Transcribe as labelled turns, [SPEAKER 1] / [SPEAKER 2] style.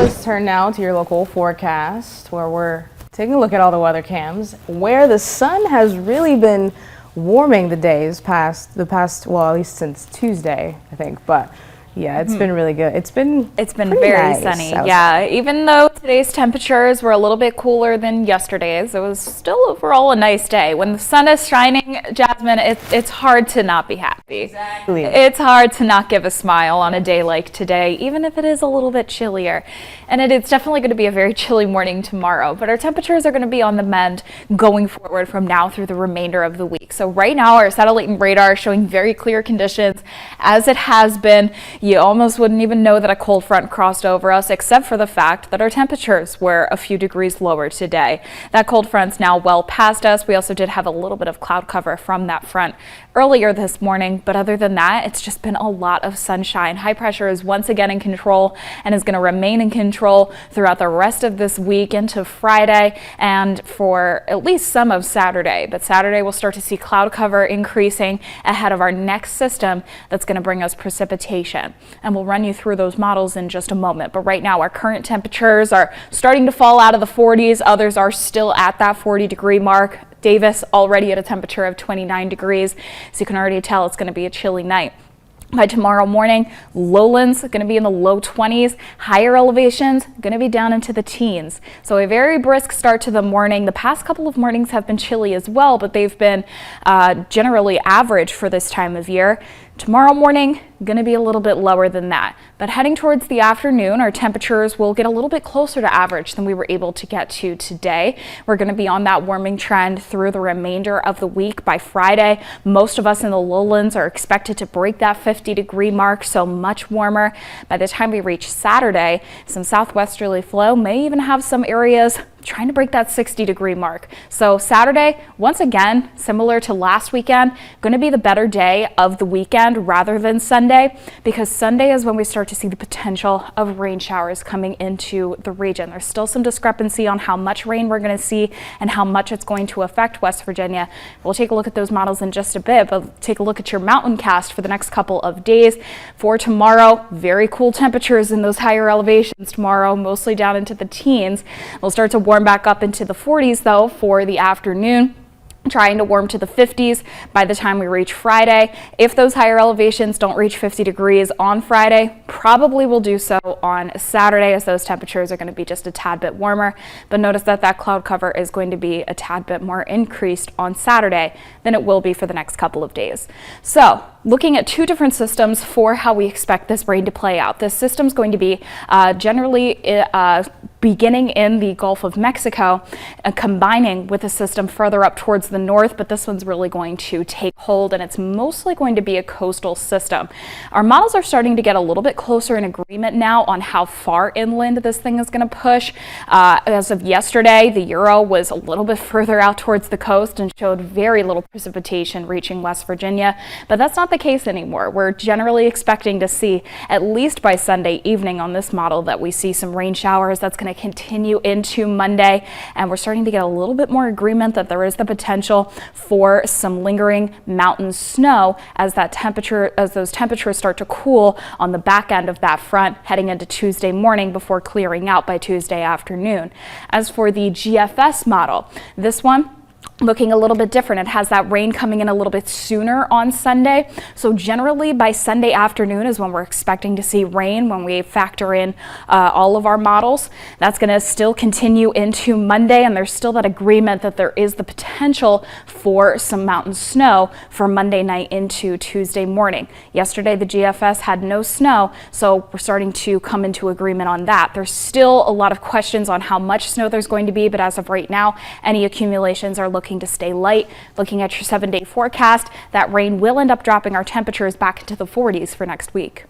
[SPEAKER 1] let's turn now to your local forecast, where we're taking a look at all the weather cams, where the sun has really been warming the days well, at least since Tuesday, I think. But yeah, it's been really good. It's been
[SPEAKER 2] very sunny. Yeah, even though today's temperatures were a little bit cooler than yesterday's, it was still overall a nice day. When the sun is shining, Jasmine, it's hard to not be happy.
[SPEAKER 1] Exactly.
[SPEAKER 2] It's hard to not give a smile on a day like today, even if it is a little bit chillier. And it's definitely going to be a very chilly morning tomorrow, but our temperatures are going to be on the mend going forward from now through the remainder of the week. So right now, our satellite and radar are showing very clear conditions, as it has been. You almost wouldn't even know that a cold front crossed over us, except for the fact that our temperatures were a few degrees lower today. That cold front's now well past us. We also did have a little bit of cloud cover from that front earlier this morning, but other than that, it's just been a lot of sunshine. High pressure is once again in control and is going to remain in control throughout the rest of this week into Friday and for at least some of Saturday. But Saturday we'll start to see cloud cover increasing ahead of our next system that's going to bring us precipitation. And we'll run you through those models in just a moment. But right now our current temperatures are starting to fall out of the 40s. Others are still at that 40-degree mark. Davis already at a temperature of 29 degrees. So you can already tell it's going to be a chilly night. By tomorrow morning, lowlands going to be in the low 20s, higher elevations going to be down into the teens. So a very brisk start to the morning. The past couple of mornings have been chilly as well, but they've been generally average for this time of year. Tomorrow morning, going to be a little bit lower than that. But heading towards the afternoon, our temperatures will get a little bit closer to average than we were able to get to today. We're going to be on that warming trend through the remainder of the week. By Friday, most of us in the lowlands are expected to break that 50-degree mark, so much warmer. By the time we reach Saturday, some southwesterly flow may even have some areas trying to break that 60-degree mark. So Saturday, once again, similar to last weekend, going to be the better day of the weekend rather than Sunday, because Sunday is when we start to see the potential of rain showers coming into the region. There's still some discrepancy on how much rain we're going to see and how much it's going to affect West Virginia. We'll take a look at those models in just a bit, but take a look at your mountain cast for the next couple of days. For tomorrow, very cool temperatures in those higher elevations tomorrow, mostly down into the teens. We'll start to warm back up into the 40s though for the afternoon, trying to warm to the 50s by the time we reach Friday. If those higher elevations don't reach 50 degrees on Friday, probably will do so on Saturday, as those temperatures are going to be just a tad bit warmer. But notice that that cloud cover is going to be a tad bit more increased on Saturday than it will be for the next couple of days. So looking at two different systems for how we expect this rain to play out. This system's going to be generally beginning in the Gulf of Mexico, combining with a system further up towards the north, but this one's really going to take hold, and it's mostly going to be a coastal system. Our models are starting to get a little bit closer in agreement now on how far inland this thing is going to push. As of yesterday, the Euro was a little bit further out towards the coast and showed very little precipitation reaching West Virginia, but that's not the case anymore. We're generally expecting to see, at least by Sunday evening on this model, that we see some rain showers. That's going to continue into Monday, and we're starting to get a little bit more agreement that there is the potential for some lingering mountain snow as those temperatures start to cool on the back end of that front heading into Tuesday morning before clearing out by Tuesday afternoon. As for the GFS model, this one looking a little bit different. It has that rain coming in a little bit sooner on Sunday. So generally by Sunday afternoon is when we're expecting to see rain when we factor in all of our models. That's going to still continue into Monday, and there's still that agreement that there is the potential for some mountain snow for Monday night into Tuesday morning. Yesterday the GFS had no snow, so we're starting to come into agreement on that. There's still a lot of questions on how much snow there's going to be, but as of right now, any accumulations are looking to stay light. Looking at your 7-day forecast, that rain will end up dropping our temperatures back into the 40s for next week.